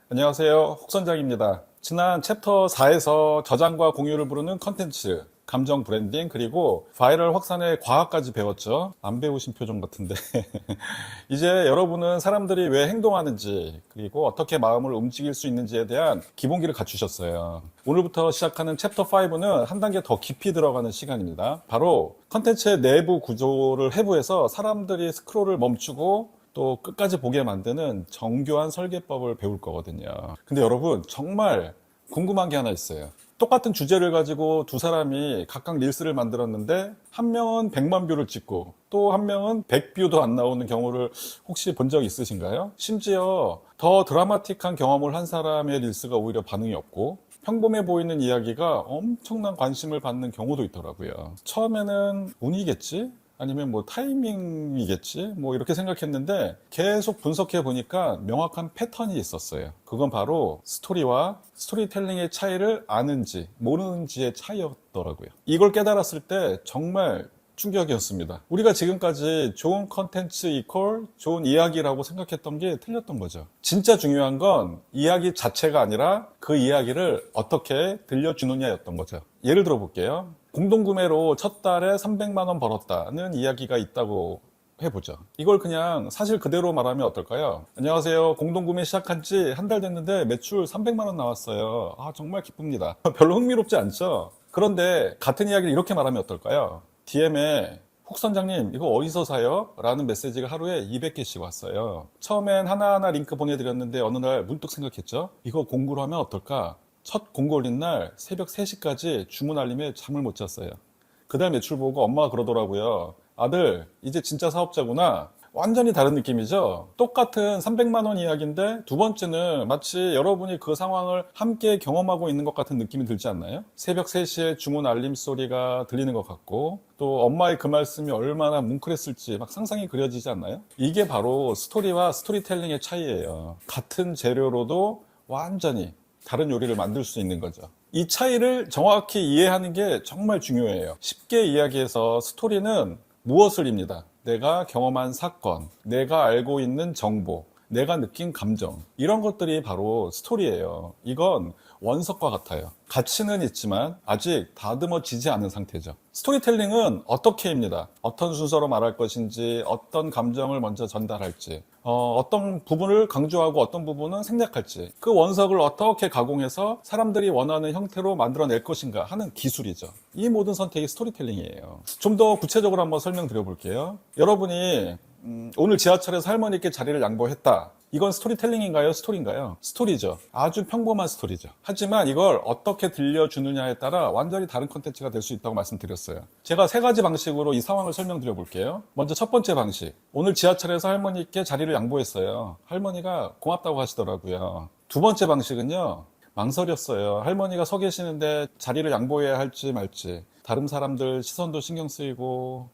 안녕하세요. 혹선장입니다. 지난 챕터 4에서 저장과 공유를 부르는 컨텐츠, 감정 브랜딩, 그리고 바이럴 확산의 과학까지 배웠죠. 안 배우신 표정 같은데. 이제 여러분은 사람들이 왜 행동하는지, 그리고 어떻게 마음을 움직일 수 있는지에 대한 기본기를 갖추셨어요. 오늘부터 시작하는 챕터 5는 한 단계 더 깊이 들어가는 시간입니다. 바로 컨텐츠의 내부 구조를 해부해서 사람들이 스크롤을 멈추고 또 끝까지 보게 만드는 정교한 설계법을 배울 거거든요. 근데 여러분 정말 궁금한 게 하나 있어요. 똑같은 주제를 가지고 두 사람이 각각 릴스를 만들었는데 한 명은 100만 뷰를 찍고 또 한 명은 100뷰도 안 나오는 경우를 혹시 본 적 있으신가요? 심지어 더 드라마틱한 경험을 한 사람의 릴스가 오히려 반응이 없고 평범해 보이는 이야기가 엄청난 관심을 받는 경우도 있더라고요. 처음에는 운이겠지? 아니면 뭐 타이밍이겠지? 뭐 이렇게 생각했는데 계속 분석해 보니까 명확한 패턴이 있었어요. 그건 바로 스토리와 스토리텔링의 차이를 아는지 모르는지의 차이였더라고요. 이걸 깨달았을 때 정말 충격이었습니다. 우리가 지금까지 좋은 컨텐츠 이퀄 좋은 이야기라고 생각했던 게 틀렸던 거죠. 진짜 중요한 건 이야기 자체가 아니라 그 이야기를 어떻게 들려주느냐였던 거죠. 예를 들어 볼게요. 공동구매로 첫 달에 300만 원 벌었다는 이야기가 있다고 해보죠. 이걸 그냥 사실 그대로 말하면 어떨까요? 안녕하세요. 공동구매 시작한 지 한 달 됐는데 매출 300만 원 나왔어요. 아, 정말 기쁩니다. 별로 흥미롭지 않죠? 그런데 같은 이야기를 이렇게 말하면 어떨까요? DM에 혹 선장님 이거 어디서 사요? 라는 메시지가 하루에 200개씩 왔어요. 처음엔 하나하나 링크 보내드렸는데 어느 날 문득 생각했죠. 이거 공구로 하면 어떨까? 첫 공고 올린 날 새벽 3시까지 주문 알림에 잠을 못 잤어요. 그달 매출 보고 엄마가 그러더라고요. 아들 이제 진짜 사업자구나. 완전히 다른 느낌이죠. 똑같은 300만 원 이야기인데 두 번째는 마치 여러분이 그 상황을 함께 경험하고 있는 것 같은 느낌이 들지 않나요? 새벽 3시에 주문 알림 소리가 들리는 것 같고 또 엄마의 그 말씀이 얼마나 뭉클했을지 막 상상이 그려지지 않나요? 이게 바로 스토리와 스토리텔링의 차이예요. 같은 재료로도 완전히 다른 요리를 만들 수 있는 거죠. 이 차이를 정확히 이해하는 게 정말 중요해요. 쉽게 이야기해서 스토리는 무엇을입니다. 내가 경험한 사건, 내가 알고 있는 정보, 내가 느낀 감정, 이런 것들이 바로 스토리예요. 이건 원석과 같아요. 가치는 있지만 아직 다듬어지지 않은 상태죠. 스토리텔링은 어떻게입니다. 어떤 순서로 말할 것인지, 어떤 감정을 먼저 전달할지, 어떤 부분을 강조하고 어떤 부분은 생략할지, 그 원석을 어떻게 가공해서 사람들이 원하는 형태로 만들어낼 것인가 하는 기술이죠. 이 모든 선택이 스토리텔링이에요. 좀 더 구체적으로 한번 설명드려 볼게요. 여러분이 오늘 지하철에서 할머니께 자리를 양보했다. 이건 스토리텔링인가요? 스토리인가요? 스토리죠. 아주 평범한 스토리죠. 하지만 이걸 어떻게 들려주느냐에 따라 완전히 다른 컨텐츠가 될 수 있다고 말씀드렸어요. 제가 3가지 방식으로 이 상황을 설명드려 볼게요. 먼저 첫 번째 방식. 오늘 지하철에서 할머니께 자리를 양보했어요. 할머니가 고맙다고 하시더라고요. 두 번째 방식은요. 망설였어요. 할머니가 서 계시는데 자리를 양보해야 할지 말지. 다른 사람들 시선도 신경 쓰이고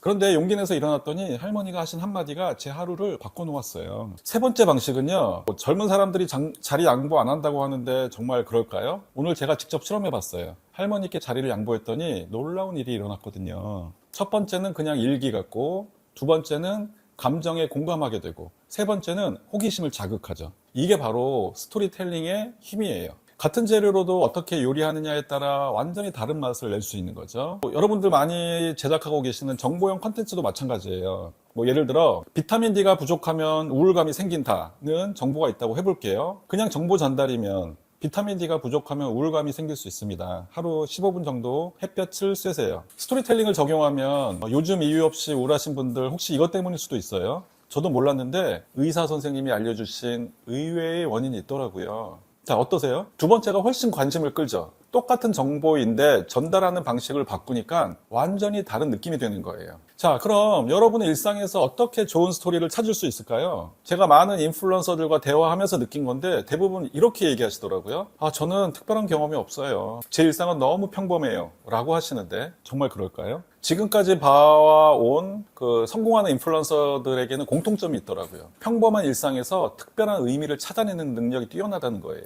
그런데 용기 내서 일어났더니 할머니가 하신 한마디가 제 하루를 바꿔놓았어요. 세 번째 방식은요. 젊은 사람들이 자리 양보 안 한다고 하는데 정말 그럴까요? 오늘 제가 직접 실험해봤어요. 할머니께 자리를 양보했더니 놀라운 일이 일어났거든요. 첫 번째는 그냥 일기 같고 두 번째는 감정에 공감하게 되고 세 번째는 호기심을 자극하죠. 이게 바로 스토리텔링의 힘이에요. 같은 재료로도 어떻게 요리하느냐에 따라 완전히 다른 맛을 낼 수 있는 거죠. 여러분들 많이 제작하고 계시는 정보형 컨텐츠도 마찬가지예요. 예를 들어 비타민 D가 부족하면 우울감이 생긴다는 정보가 있다고 해볼게요. 그냥 정보 전달이면 비타민 D가 부족하면 우울감이 생길 수 있습니다. 하루 15분 정도 햇볕을 쐬세요. 스토리텔링을 적용하면 요즘 이유 없이 우울하신 분들 혹시 이것 때문일 수도 있어요. 저도 몰랐는데 의사 선생님이 알려주신 의외의 원인이 있더라고요. 자, 어떠세요? 두 번째가 훨씬 관심을 끌죠. 똑같은 정보인데 전달하는 방식을 바꾸니까 완전히 다른 느낌이 되는 거예요. 자, 그럼 여러분의 일상에서 어떻게 좋은 스토리를 찾을 수 있을까요? 제가 많은 인플루언서들과 대화하면서 느낀 건데 대부분 이렇게 얘기하시더라고요. 아, 저는 특별한 경험이 없어요. 제 일상은 너무 평범해요. 라고 하시는데 정말 그럴까요? 지금까지 봐온 그 성공하는 인플루언서들에게는 공통점이 있더라고요. 평범한 일상에서 특별한 의미를 찾아내는 능력이 뛰어나다는 거예요.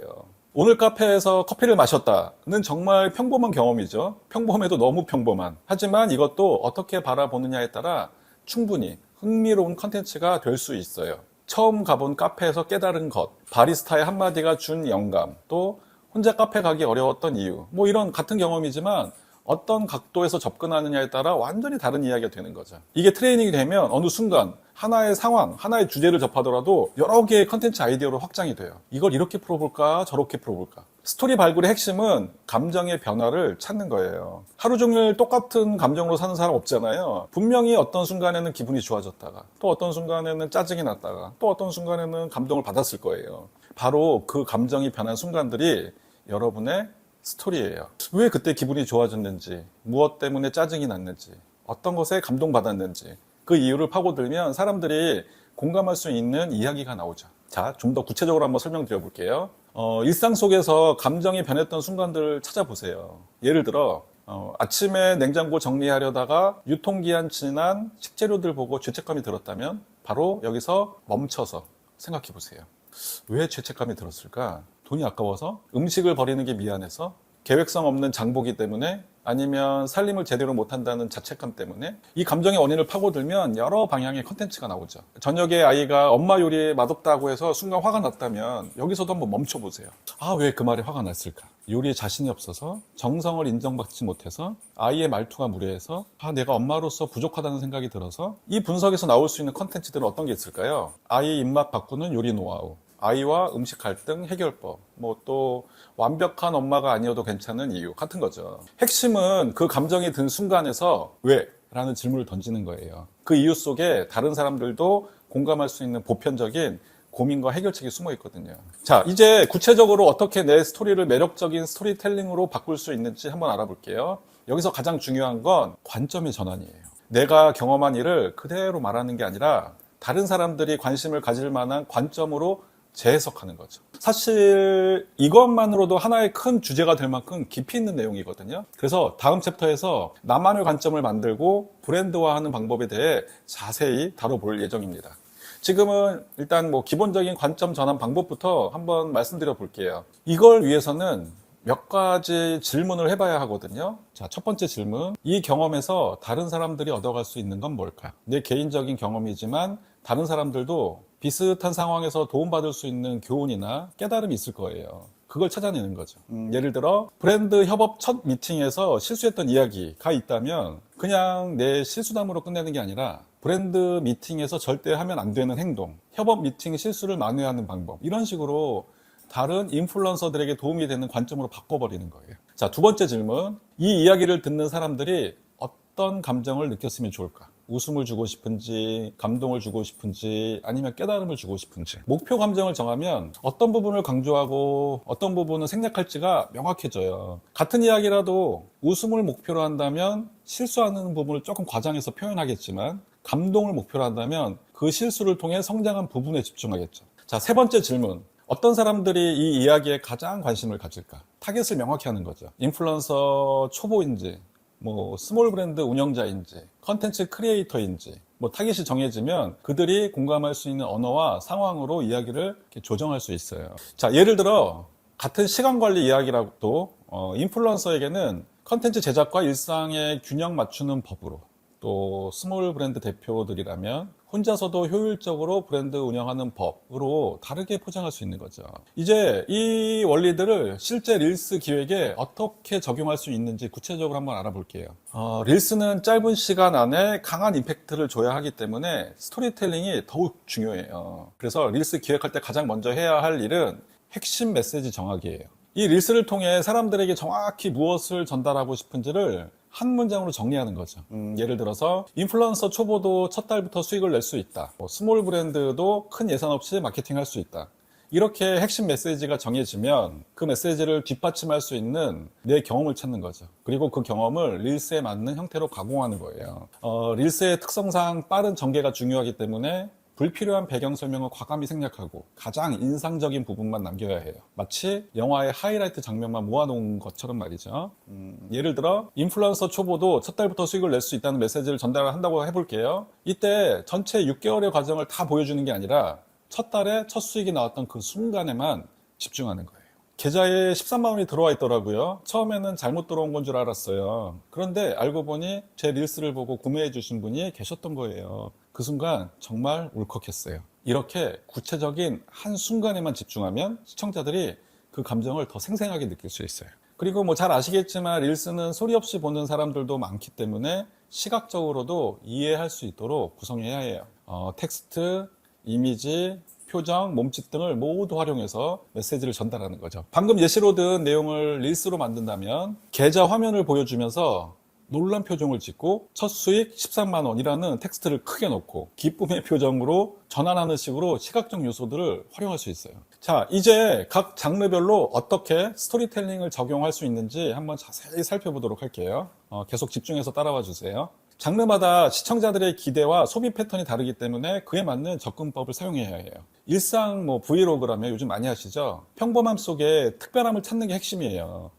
오늘 카페에서 커피를 마셨다는 정말 평범한 경험이죠. 평범해도 너무 평범한. 하지만 이것도 어떻게 바라보느냐에 따라 충분히 흥미로운 컨텐츠가 될 수 있어요. 처음 가본 카페에서 깨달은 것, 바리스타의 한마디가 준 영감, 또 혼자 카페 가기 어려웠던 이유, 뭐 이런 같은 경험이지만 어떤 각도에서 접근하느냐에 따라 완전히 다른 이야기가 되는 거죠. 이게 트레이닝이 되면 어느 순간 하나의 상황, 하나의 주제를 접하더라도 여러 개의 컨텐츠 아이디어로 확장이 돼요. 이걸 이렇게 풀어볼까, 저렇게 풀어볼까. 스토리 발굴의 핵심은 감정의 변화를 찾는 거예요. 하루 종일 똑같은 감정으로 사는 사람 없잖아요. 분명히 어떤 순간에는 기분이 좋아졌다가, 또 어떤 순간에는 짜증이 났다가, 또 어떤 순간에는 감동을 받았을 거예요. 바로 그 감정이 변한 순간들이 여러분의 스토리예요. 왜 그때 기분이 좋아졌는지, 무엇 때문에 짜증이 났는지, 어떤 것에 감동받았는지 그 이유를 파고들면 사람들이 공감할 수 있는 이야기가 나오죠. 자, 좀 더 구체적으로 한번 설명드려 볼게요. 일상 속에서 감정이 변했던 순간들을 찾아보세요. 예를 들어 아침에 냉장고 정리하려다가 유통기한 지난 식재료들 보고 죄책감이 들었다면 바로 여기서 멈춰서 생각해 보세요. 왜 죄책감이 들었을까? 돈이 아까워서? 음식을 버리는 게 미안해서? 계획성 없는 장보기 때문에? 아니면 살림을 제대로 못한다는 자책감 때문에? 이 감정의 원인을 파고들면 여러 방향의 컨텐츠가 나오죠. 저녁에 아이가 엄마 요리 맛없다고 해서 순간 화가 났다면 여기서도 한번 멈춰보세요. 아, 왜 그 말에 화가 났을까? 요리에 자신이 없어서? 정성을 인정받지 못해서? 아이의 말투가 무례해서? 아, 내가 엄마로서 부족하다는 생각이 들어서? 이 분석에서 나올 수 있는 컨텐츠들은 어떤 게 있을까요? 아이 입맛 바꾸는 요리 노하우, 아이와 음식 갈등 해결법, 뭐 또 완벽한 엄마가 아니어도 괜찮은 이유 같은 거죠. 핵심은 그 감정이 든 순간에서 왜? 라는 질문을 던지는 거예요. 그 이유 속에 다른 사람들도 공감할 수 있는 보편적인 고민과 해결책이 숨어 있거든요. 자, 이제 구체적으로 어떻게 내 스토리를 매력적인 스토리텔링으로 바꿀 수 있는지 한번 알아볼게요. 여기서 가장 중요한 건 관점의 전환이에요. 내가 경험한 일을 그대로 말하는 게 아니라 다른 사람들이 관심을 가질 만한 관점으로 재해석하는 거죠. 사실 이것만으로도 하나의 큰 주제가 될 만큼 깊이 있는 내용이거든요. 그래서 다음 챕터에서 나만의 관점을 만들고 브랜드화하는 방법에 대해 자세히 다뤄볼 예정입니다. 지금은 일단 뭐 기본적인 관점 전환 방법부터 한번 말씀드려 볼게요. 이걸 위해서는 몇 가지 질문을 해봐야 하거든요. 자, 첫 번째 질문. 이 경험에서 다른 사람들이 얻어갈 수 있는 건 뭘까요? 내 개인적인 경험이지만 다른 사람들도 비슷한 상황에서 도움받을 수 있는 교훈이나 깨달음이 있을 거예요. 그걸 찾아내는 거죠. 예를 들어 브랜드 협업 첫 미팅에서 실수했던 이야기가 있다면 그냥 내 실수담으로 끝내는 게 아니라 브랜드 미팅에서 절대 하면 안 되는 행동, 협업 미팅 실수를 만회하는 방법, 이런 식으로 다른 인플루언서들에게 도움이 되는 관점으로 바꿔버리는 거예요. 자, 두 번째 질문. 이 이야기를 듣는 사람들이 어떤 감정을 느꼈으면 좋을까? 웃음을 주고 싶은지, 감동을 주고 싶은지, 아니면 깨달음을 주고 싶은지. 목표 감정을 정하면 어떤 부분을 강조하고 어떤 부분은 생략할지가 명확해져요. 같은 이야기라도 웃음을 목표로 한다면 실수하는 부분을 조금 과장해서 표현하겠지만, 감동을 목표로 한다면 그 실수를 통해 성장한 부분에 집중하겠죠. 자, 세 번째 질문. 어떤 사람들이 이 이야기에 가장 관심을 가질까? 타겟을 명확히 하는 거죠. 인플루언서 초보인지, 뭐 스몰 브랜드 운영자인지, 컨텐츠 크리에이터인지, 뭐 타겟이 정해지면 그들이 공감할 수 있는 언어와 상황으로 이야기를 이렇게 조정할 수 있어요. 자, 예를 들어 같은 시간 관리 이야기라도 인플루언서에게는 컨텐츠 제작과 일상의 균형 맞추는 법으로, 또 스몰 브랜드 대표들이라면 혼자서도 효율적으로 브랜드 운영하는 법으로 다르게 포장할 수 있는 거죠. 이제 이 원리들을 실제 릴스 기획에 어떻게 적용할 수 있는지 구체적으로 한번 알아볼게요. 릴스는 짧은 시간 안에 강한 임팩트를 줘야 하기 때문에 스토리텔링이 더욱 중요해요. 그래서 릴스 기획할 때 가장 먼저 해야 할 일은 핵심 메시지 정하기예요. 이 릴스를 통해 사람들에게 정확히 무엇을 전달하고 싶은지를 한 문장으로 정리하는 거죠. 예를 들어서 인플루언서 초보도 첫 달부터 수익을 낼 수 있다. 스몰 브랜드도 큰 예산 없이 마케팅할 수 있다. 이렇게 핵심 메시지가 정해지면 그 메시지를 뒷받침할 수 있는 내 경험을 찾는 거죠. 그리고 그 경험을 릴스에 맞는 형태로 가공하는 거예요. 릴스의 특성상 빠른 전개가 중요하기 때문에 불필요한 배경 설명을 과감히 생략하고 가장 인상적인 부분만 남겨야 해요. 마치 영화의 하이라이트 장면만 모아놓은 것처럼 말이죠. 예를 들어 인플루언서 초보도 첫 달부터 수익을 낼 수 있다는 메시지를 전달한다고 해볼게요. 이때 전체 6개월의 과정을 다 보여주는 게 아니라 첫 달에 첫 수익이 나왔던 그 순간에만 집중하는 거예요. 계좌에 13만 원이 들어와 있더라고요. 처음에는 잘못 들어온 건 줄 알았어요. 그런데 알고 보니 제 릴스를 보고 구매해 주신 분이 계셨던 거예요. 그 순간 정말 울컥했어요. 이렇게 구체적인 한순간에만 집중하면 시청자들이 그 감정을 더 생생하게 느낄 수 있어요. 그리고 뭐 잘 아시겠지만 릴스는 소리 없이 보는 사람들도 많기 때문에 시각적으로도 이해할 수 있도록 구성해야 해요. 텍스트, 이미지, 표정, 몸짓 등을 모두 활용해서 메시지를 전달하는 거죠. 방금 예시로 든 내용을 릴스로 만든다면 계좌 화면을 보여주면서 놀란 표정을 짓고 첫 수익 13만 원이라는 텍스트를 크게 넣고 기쁨의 표정으로 전환하는 식으로 시각적 요소들을 활용할 수 있어요. 자, 이제 각 장르별로 어떻게 스토리텔링을 적용할 수 있는지 한번 자세히 살펴보도록 할게요. 계속 집중해서 따라와 주세요. 장르마다 시청자들의 기대와 소비 패턴이 다르기 때문에 그에 맞는 접근법을 사용해야 해요. 일상 브이로그라면 요즘 많이 하시죠? 평범함 속에 특별함을 찾는 게 핵심이에요.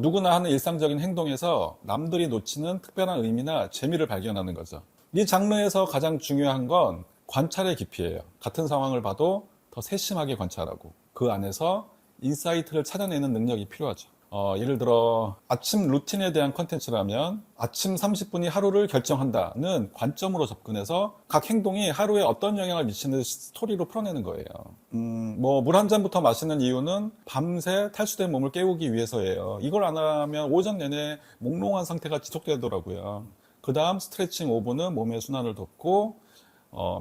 누구나 하는 일상적인 행동에서 남들이 놓치는 특별한 의미나 재미를 발견하는 거죠. 이 장르에서 가장 중요한 건 관찰의 깊이예요. 같은 상황을 봐도 더 세심하게 관찰하고 그 안에서 인사이트를 찾아내는 능력이 필요하죠. 예를 들어 아침 루틴에 대한 컨텐츠라면 아침 30분이 하루를 결정한다는 관점으로 접근해서 각 행동이 하루에 어떤 영향을 미치는 스토리로 풀어내는 거예요. 물 한 잔부터 마시는 이유는 밤새 탈수된 몸을 깨우기 위해서예요. 이걸 안 하면 오전 내내 몽롱한 상태가 지속되더라고요. 그 다음 스트레칭 5분은 몸의 순환을 돕고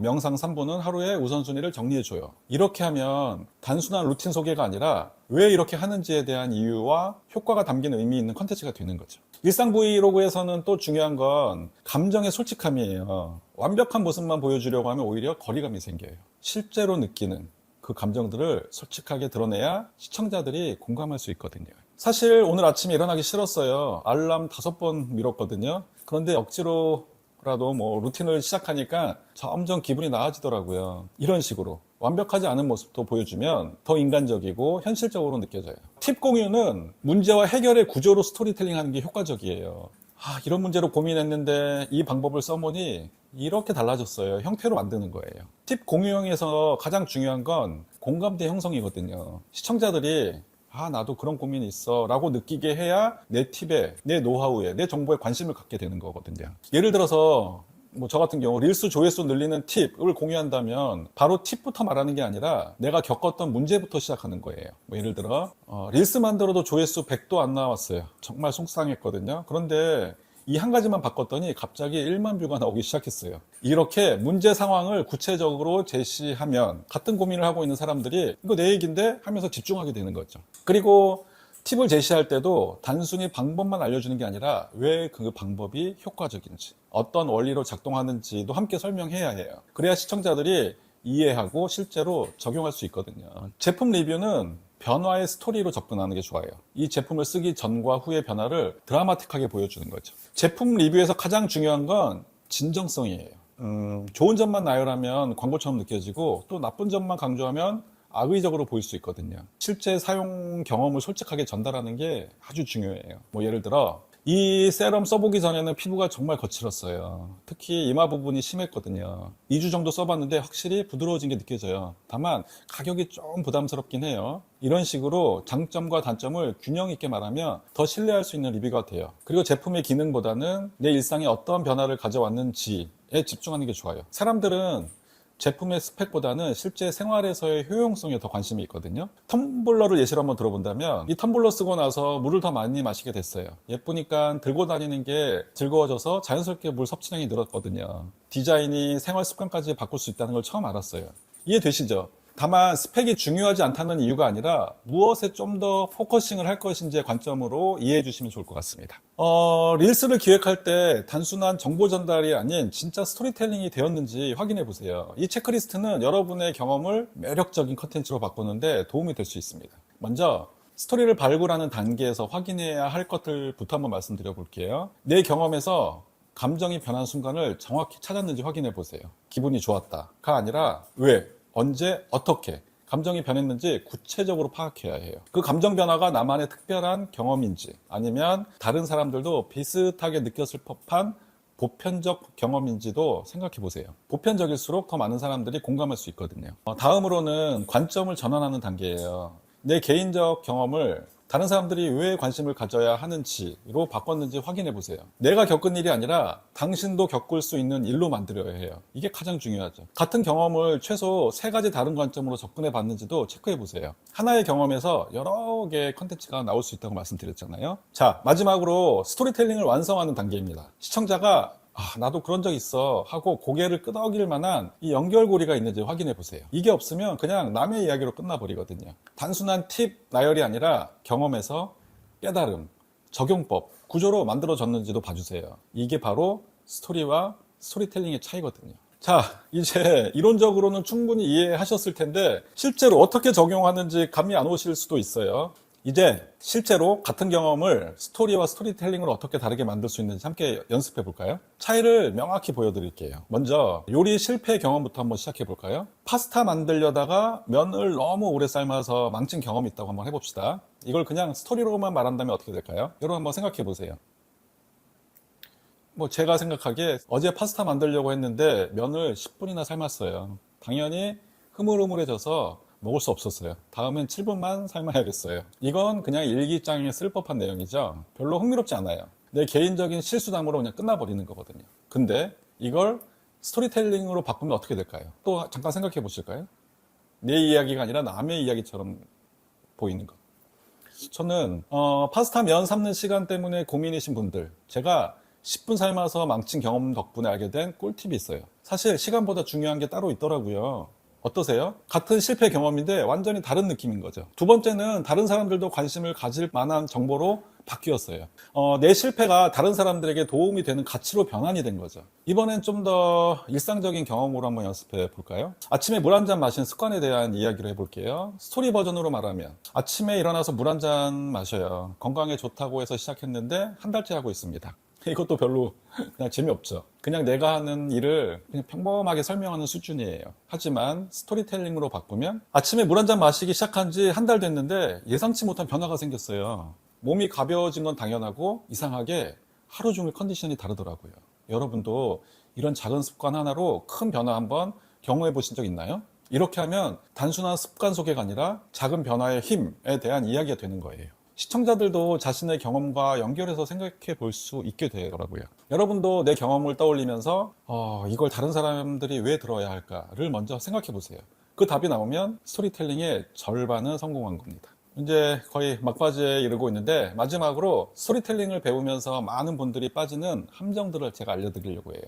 명상 3분은 하루의 우선순위를 정리해줘요. 이렇게 하면 단순한 루틴 소개가 아니라 왜 이렇게 하는지에 대한 이유와 효과가 담긴 의미 있는 컨텐츠가 되는 거죠. 일상 브이로그에서는 또 중요한 건 감정의 솔직함이에요. 완벽한 모습만 보여주려고 하면 오히려 거리감이 생겨요. 실제로 느끼는 그 감정들을 솔직하게 드러내야 시청자들이 공감할 수 있거든요. 사실 오늘 아침에 일어나기 싫었어요. 알람 5번 밀었거든요. 그런데 억지로 라도 루틴을 시작하니까 점점 기분이 나아지더라고요. 이런 식으로 완벽하지 않은 모습도 보여주면 더 인간적이고 현실적으로 느껴져요. 팁 공유는 문제와 해결의 구조로 스토리텔링 하는 게 효과적이에요. 이런 문제로 고민했는데 이 방법을 써보니 이렇게 달라졌어요. 형태로 만드는 거예요. 팁 공유형에서 가장 중요한 건 공감대 형성이거든요. 시청자들이 나도 그런 고민이 있어 라고 느끼게 해야 내 팁에, 내 노하우에, 내 정보에 관심을 갖게 되는 거거든요. 예를 들어서 저 같은 경우 릴스 조회수 늘리는 팁을 공유한다면 바로 팁부터 말하는 게 아니라 내가 겪었던 문제부터 시작하는 거예요. 예를 들어 릴스 만들어도 조회수 100도 안 나왔어요. 정말 속상했거든요. 그런데 이 한 가지만 바꿨더니 갑자기 1만 뷰가 나오기 시작했어요. 이렇게 문제 상황을 구체적으로 제시하면 같은 고민을 하고 있는 사람들이 이거 내 얘기인데 하면서 집중하게 되는 거죠. 그리고 팁을 제시할 때도 단순히 방법만 알려주는 게 아니라 왜 그 방법이 효과적인지, 어떤 원리로 작동하는지도 함께 설명해야 해요. 그래야 시청자들이 이해하고 실제로 적용할 수 있거든요. 제품 리뷰는 변화의 스토리로 접근하는 게 좋아요. 이 제품을 쓰기 전과 후의 변화를 드라마틱하게 보여주는 거죠. 제품 리뷰에서 가장 중요한 건 진정성이에요. 좋은 점만 나열하면 광고처럼 느껴지고 또 나쁜 점만 강조하면 악의적으로 보일 수 있거든요. 실제 사용 경험을 솔직하게 전달하는 게 아주 중요해요. 예를 들어 이 세럼 써보기 전에는 피부가 정말 거칠었어요. 특히 이마 부분이 심했거든요. 2주 정도 써봤는데 확실히 부드러워진 게 느껴져요. 다만 가격이 좀 부담스럽긴 해요. 이런 식으로 장점과 단점을 균형 있게 말하면 더 신뢰할 수 있는 리뷰가 돼요. 그리고 제품의 기능보다는 내 일상에 어떤 변화를 가져왔는지에 집중하는 게 좋아요. 사람들은 제품의 스펙보다는 실제 생활에서의 효용성에 더 관심이 있거든요. 텀블러를 예시로 한번 들어본다면 이 텀블러 쓰고 나서 물을 더 많이 마시게 됐어요. 예쁘니까 들고 다니는 게 즐거워져서 자연스럽게 물 섭취량이 늘었거든요. 디자인이 생활 습관까지 바꿀 수 있다는 걸 처음 알았어요. 이해되시죠? 다만 스펙이 중요하지 않다는 이유가 아니라 무엇에 좀 더 포커싱을 할 것인지의 관점으로 이해해 주시면 좋을 것 같습니다. 릴스를 기획할 때 단순한 정보 전달이 아닌 진짜 스토리텔링이 되었는지 확인해 보세요. 이 체크리스트는 여러분의 경험을 매력적인 컨텐츠로 바꾸는데 도움이 될 수 있습니다. 먼저 스토리를 발굴하는 단계에서 확인해야 할 것들부터 한번 말씀드려 볼게요. 내 경험에서 감정이 변한 순간을 정확히 찾았는지 확인해 보세요. 기분이 좋았다가 아니라 왜, 언제, 어떻게 감정이 변했는지 구체적으로 파악해야 해요. 그 감정 변화가 나만의 특별한 경험인지 아니면 다른 사람들도 비슷하게 느꼈을 법한 보편적 경험인지도 생각해 보세요. 보편적일수록 더 많은 사람들이 공감할 수 있거든요. 다음으로는 관점을 전환하는 단계예요. 내 개인적 경험을 다른 사람들이 왜 관심을 가져야 하는지로 바꿨는지 확인해 보세요. 내가 겪은 일이 아니라 당신도 겪을 수 있는 일로 만들어야 해요. 이게 가장 중요하죠. 같은 경험을 최소 3가지 다른 관점으로 접근해 봤는지도 체크해 보세요. 하나의 경험에서 여러 개의 컨텐츠가 나올 수 있다고 말씀드렸잖아요. 자, 마지막으로 스토리텔링을 완성하는 단계입니다. 시청자가 나도 그런 적 있어 하고 고개를 끄덕일 만한 이 연결고리가 있는지 확인해 보세요. 이게 없으면 그냥 남의 이야기로 끝나버리거든요. 단순한 팁, 나열이 아니라 경험에서 깨달음, 적용법, 구조로 만들어졌는지도 봐주세요. 이게 바로 스토리와 스토리텔링의 차이거든요. 자, 이제 이론적으로는 충분히 이해하셨을 텐데 실제로 어떻게 적용하는지 감이 안 오실 수도 있어요. 이제 실제로 같은 경험을 스토리와 스토리텔링으로 어떻게 다르게 만들 수 있는지 함께 연습해 볼까요? 차이를 명확히 보여드릴게요. 먼저 요리 실패 경험부터 한번 시작해 볼까요? 파스타 만들려다가 면을 너무 오래 삶아서 망친 경험이 있다고 한번 해봅시다. 이걸 그냥 스토리로만 말한다면 어떻게 될까요? 여러분 한번 생각해 보세요. 제가 생각하기에 어제 파스타 만들려고 했는데 면을 10분이나 삶았어요. 당연히 흐물흐물해져서 먹을 수 없었어요. 다음엔 7분만 삶아야겠어요. 이건 그냥 일기장에 쓸 법한 내용이죠. 별로 흥미롭지 않아요. 내 개인적인 실수담으로 그냥 끝나버리는 거거든요. 근데 이걸 스토리텔링으로 바꾸면 어떻게 될까요? 또 잠깐 생각해 보실까요? 내 이야기가 아니라 남의 이야기처럼 보이는 것. 저는 파스타 면 삶는 시간 때문에 고민이신 분들, 제가 10분 삶아서 망친 경험 덕분에 알게 된 꿀팁이 있어요. 사실 시간보다 중요한 게 따로 있더라고요. 어떠세요? 같은 실패 경험인데 완전히 다른 느낌인 거죠. 두 번째는 다른 사람들도 관심을 가질 만한 정보로 바뀌었어요. 내 실패가 다른 사람들에게 도움이 되는 가치로 변환이 된 거죠. 이번엔 좀 더 일상적인 경험으로 한번 연습해 볼까요? 아침에 물 한 잔 마시는 습관에 대한 이야기를 해볼게요. 스토리 버전으로 말하면 아침에 일어나서 물 한 잔 마셔요. 건강에 좋다고 해서 시작했는데 한 달째 하고 있습니다. 이것도 별로 그냥 재미없죠. 그냥 내가 하는 일을 그냥 평범하게 설명하는 수준이에요. 하지만 스토리텔링으로 바꾸면 아침에 물 한 잔 마시기 시작한 지 한 달 됐는데 예상치 못한 변화가 생겼어요. 몸이 가벼워진 건 당연하고 이상하게 하루 종일 컨디션이 다르더라고요. 여러분도 이런 작은 습관 하나로 큰 변화 한번 경험해 보신 적 있나요? 이렇게 하면 단순한 습관 소개가 아니라 작은 변화의 힘에 대한 이야기가 되는 거예요. 시청자들도 자신의 경험과 연결해서 생각해 볼 수 있게 되더라고요. 여러분도 내 경험을 떠올리면서 이걸 다른 사람들이 왜 들어야 할까를 먼저 생각해 보세요. 그 답이 나오면 스토리텔링의 절반은 성공한 겁니다. 이제 거의 막바지에 이르고 있는데 마지막으로 스토리텔링을 배우면서 많은 분들이 빠지는 함정들을 제가 알려드리려고 해요.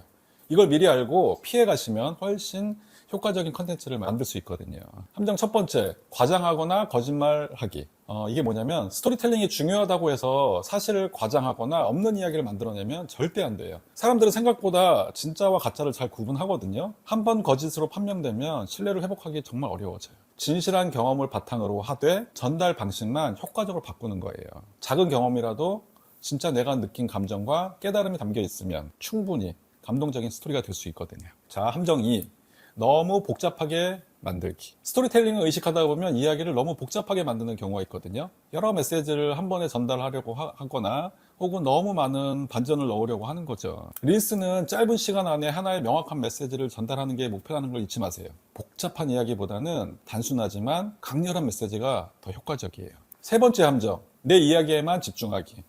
이걸 미리 알고 피해 가시면 훨씬 효과적인 컨텐츠를 만들 수 있거든요. 함정 첫 번째, 과장하거나 거짓말하기. 이게 뭐냐면 스토리텔링이 중요하다고 해서 사실을 과장하거나 없는 이야기를 만들어내면 절대 안 돼요. 사람들은 생각보다 진짜와 가짜를 잘 구분하거든요. 한 번 거짓으로 판명되면 신뢰를 회복하기 정말 어려워져요. 진실한 경험을 바탕으로 하되 전달 방식만 효과적으로 바꾸는 거예요. 작은 경험이라도 진짜 내가 느낀 감정과 깨달음이 담겨 있으면 충분히 감동적인 스토리가 될 수 있거든요. 자, 함정 2. 너무 복잡하게 만들기. 스토리텔링을 의식하다 보면 이야기를 너무 복잡하게 만드는 경우가 있거든요. 여러 메시지를 한 번에 전달하려고 하거나 혹은 너무 많은 반전을 넣으려고 하는 거죠. 릴스는 짧은 시간 안에 하나의 명확한 메시지를 전달하는 게 목표라는 걸 잊지 마세요. 복잡한 이야기보다는 단순하지만 강렬한 메시지가 더 효과적이에요. 세 번째 함정. 내 이야기에만 집중하기.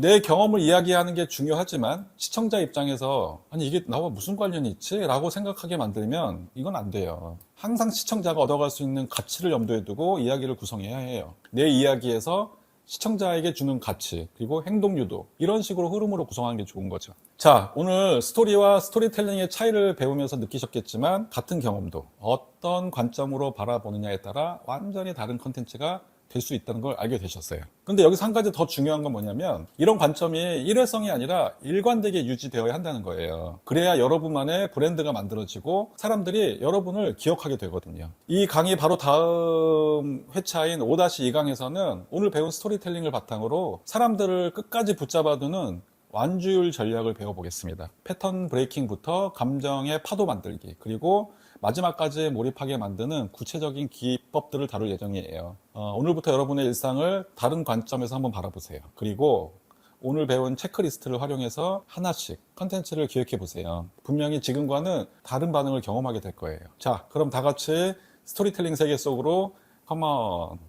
내 경험을 이야기하는 게 중요하지만 시청자 입장에서 아니 이게 나와 무슨 관련이 있지? 라고 생각하게 만들면 이건 안 돼요. 항상 시청자가 얻어갈 수 있는 가치를 염두에 두고 이야기를 구성해야 해요. 내 이야기에서 시청자에게 주는 가치 그리고 행동 유도 이런 식으로 흐름으로 구성하는 게 좋은 거죠. 자, 오늘 스토리와 스토리텔링의 차이를 배우면서 느끼셨겠지만 같은 경험도 어떤 관점으로 바라보느냐에 따라 완전히 다른 컨텐츠가 될 수 있다는 걸 알게 되셨어요. 근데 여기서 한 가지 더 중요한 건 뭐냐면 이런 관점이 일회성이 아니라 일관되게 유지되어야 한다는 거예요. 그래야 여러분만의 브랜드가 만들어지고 사람들이 여러분을 기억하게 되거든요. 이 강의 바로 다음 회차인 5-2강에서는 오늘 배운 스토리텔링을 바탕으로 사람들을 끝까지 붙잡아두는 완주율 전략을 배워보겠습니다. 패턴 브레이킹부터 감정의 파도 만들기 그리고 마지막까지 몰입하게 만드는 구체적인 기법들을 다룰 예정이에요. 오늘부터 여러분의 일상을 다른 관점에서 한번 바라보세요. 그리고 오늘 배운 체크리스트를 활용해서 하나씩 컨텐츠를 기획해 보세요. 분명히 지금과는 다른 반응을 경험하게 될 거예요. 자, 그럼 다 같이 스토리텔링 세계 속으로 컴온!